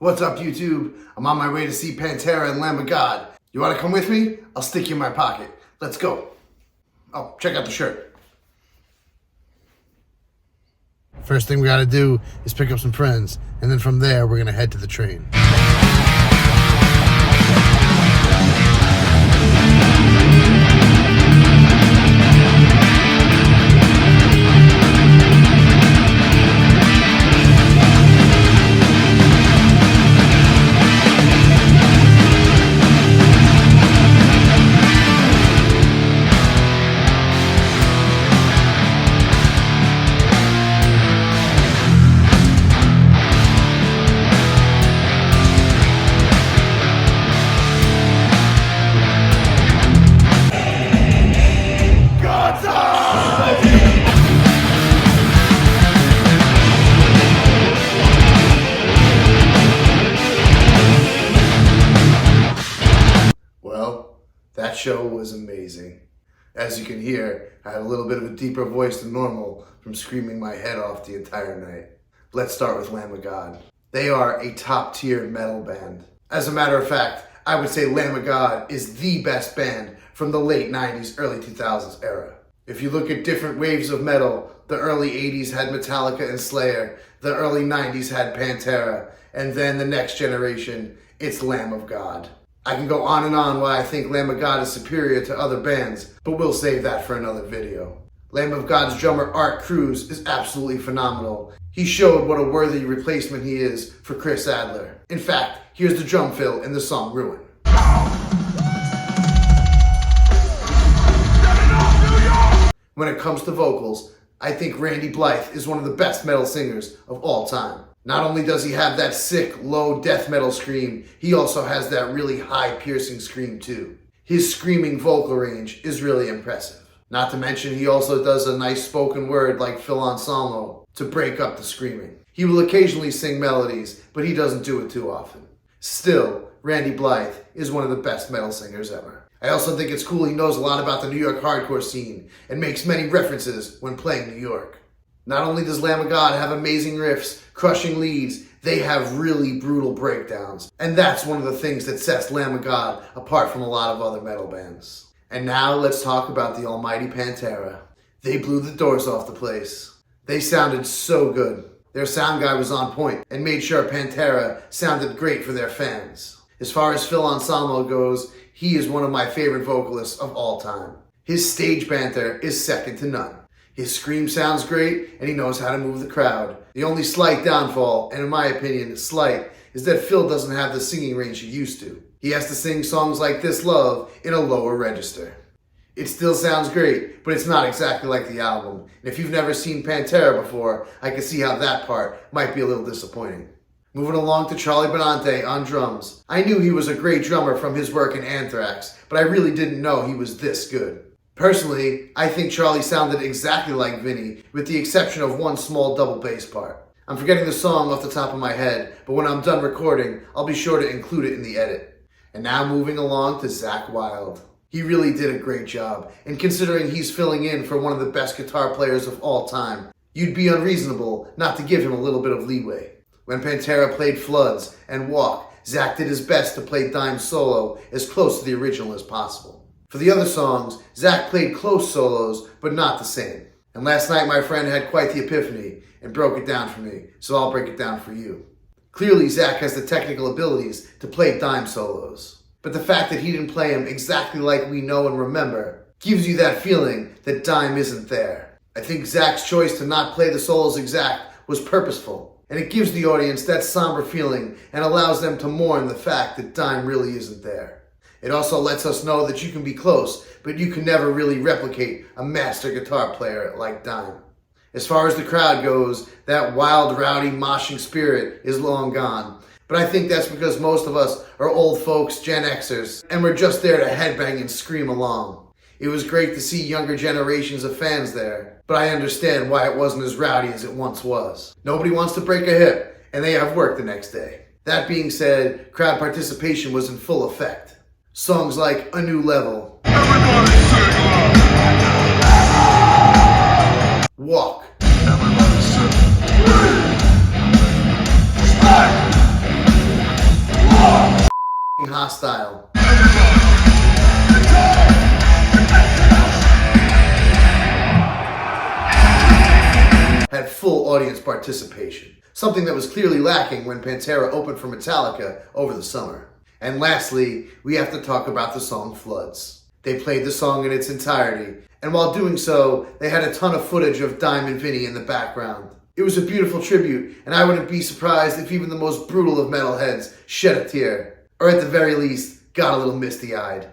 What's up, YouTube? I'm on my way to see Pantera and Lamb of God. You want to come with me? I'll stick you in my pocket. Let's go. Oh, check out the shirt. First thing we gotta do is pick up some friends, and then from there, we're gonna head to the train. That show was amazing. As you can hear, I had a little bit of a deeper voice than normal from screaming my head off the entire night. Let's start with Lamb of God. They are a top-tier metal band. As a matter of fact, I would say Lamb of God is the best band from the late 90s, early 2000s era. If you look at different waves of metal, the early 80s had Metallica and Slayer, the early 90s had Pantera, and then the next generation, it's Lamb of God. I can go on and on why I think Lamb of God is superior to other bands, but we'll save that for another video. Lamb of God's drummer Art Cruz is absolutely phenomenal. He showed what a worthy replacement he is for Chris Adler. In fact, here's the drum fill in the song Ruin. When it comes to vocals, I think Randy Blythe is one of the best metal singers of all time. Not only does he have that sick, low death metal scream, he also has that really high piercing scream too. His screaming vocal range is really impressive. Not to mention he also does a nice spoken word like Phil Anselmo to break up the screaming. He will occasionally sing melodies, but he doesn't do it too often. Still, Randy Blythe is one of the best metal singers ever. I also think it's cool he knows a lot about the New York hardcore scene and makes many references when playing New York. Not only does Lamb of God have amazing riffs, crushing leads, they have really brutal breakdowns. And that's one of the things that sets Lamb of God apart from a lot of other metal bands. And now let's talk about the almighty Pantera. They blew the doors off the place. They sounded so good. Their sound guy was on point and made sure Pantera sounded great for their fans. As far as Phil Anselmo goes, he is one of my favorite vocalists of all time. His stage banter is second to none. His scream sounds great, and he knows how to move the crowd. The only slight downfall, and in my opinion, slight, is that Phil doesn't have the singing range he used to. He has to sing songs like This Love in a lower register. It still sounds great, but it's not exactly like the album. And if you've never seen Pantera before, I can see how that part might be a little disappointing. Moving along to Charlie Benante on drums. I knew he was a great drummer from his work in Anthrax, but I really didn't know he was this good. Personally, I think Charlie sounded exactly like Vinny, with the exception of one small double bass part. I'm forgetting the song off the top of my head, but when I'm done recording, I'll be sure to include it in the edit. And now moving along to Zack Wild. He really did a great job, and considering he's filling in for one of the best guitar players of all time, you'd be unreasonable not to give him a little bit of leeway. When Pantera played Floods and Walk, Zack did his best to play Dime solo as close to the original as possible. For the other songs, Zack played close solos, but not the same. And last night my friend had quite the epiphany and broke it down for me, so I'll break it down for you. Clearly Zack has the technical abilities to play Dime solos, but the fact that he didn't play them exactly like we know and remember gives you that feeling that Dime isn't there. I think Zack's choice to not play the solos exact was purposeful, and it gives the audience that somber feeling and allows them to mourn the fact that Dime really isn't there. It also lets us know that you can be close, but you can never really replicate a master guitar player like Dime. As far as the crowd goes, that wild, rowdy, moshing spirit is long gone. But I think that's because most of us are old folks, Gen Xers, and we're just there to headbang and scream along. It was great to see younger generations of fans there, but I understand why it wasn't as rowdy as it once was. Nobody wants to break a hip, and they have work the next day. That being said, crowd participation was in full effect. Songs like A New Level, Walk, hostile. Had full audience participation, something that was clearly lacking when Pantera opened for Metallica over the summer. And lastly, we have to talk about the song Floods. They played the song in its entirety, and while doing so, they had a ton of footage of Diamond Vinny in the background. It was a beautiful tribute, and I wouldn't be surprised if even the most brutal of metalheads shed a tear, or at the very least, got a little misty-eyed.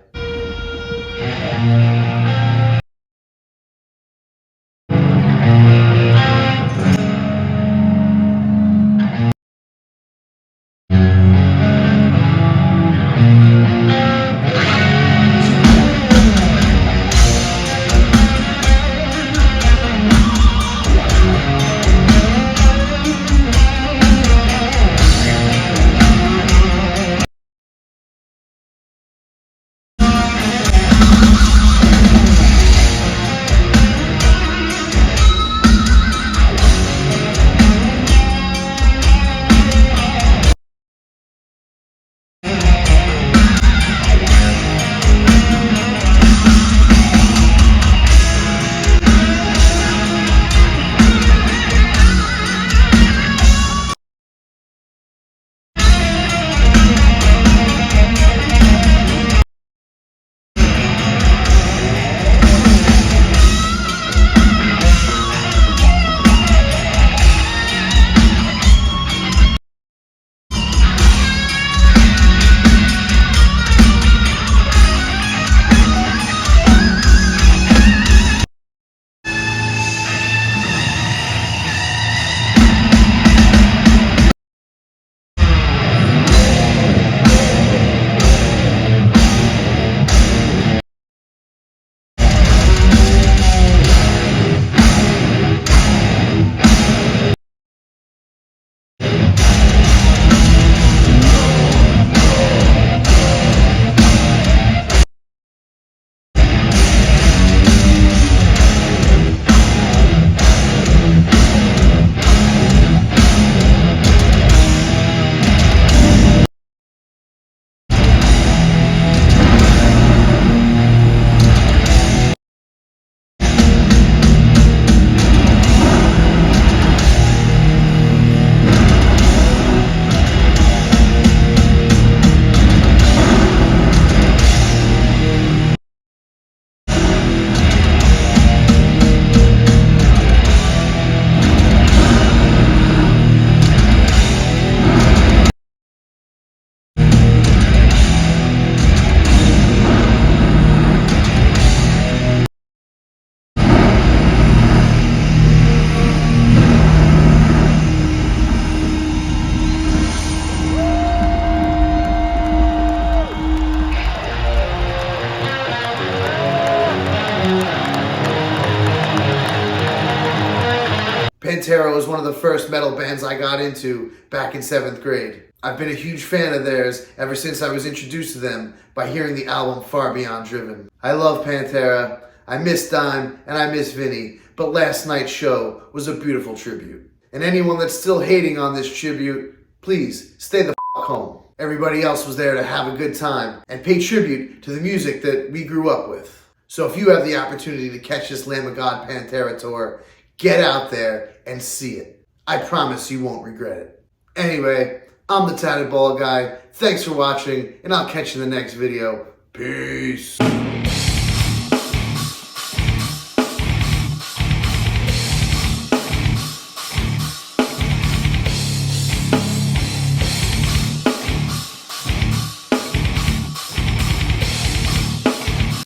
Pantera was one of the first metal bands I got into back in 7th grade. I've been a huge fan of theirs ever since I was introduced to them by hearing the album Far Beyond Driven. I love Pantera, I miss Dime, and I miss Vinny, but last night's show was a beautiful tribute. And anyone that's still hating on this tribute, please stay the f*** home. Everybody else was there to have a good time and pay tribute to the music that we grew up with. So if you have the opportunity to catch this Lamb of God Pantera tour, get out there and see it. I promise you won't regret it. Anyway, I'm the Tatted Bald Guy. Thanks for watching, and I'll catch you in the next video. Peace.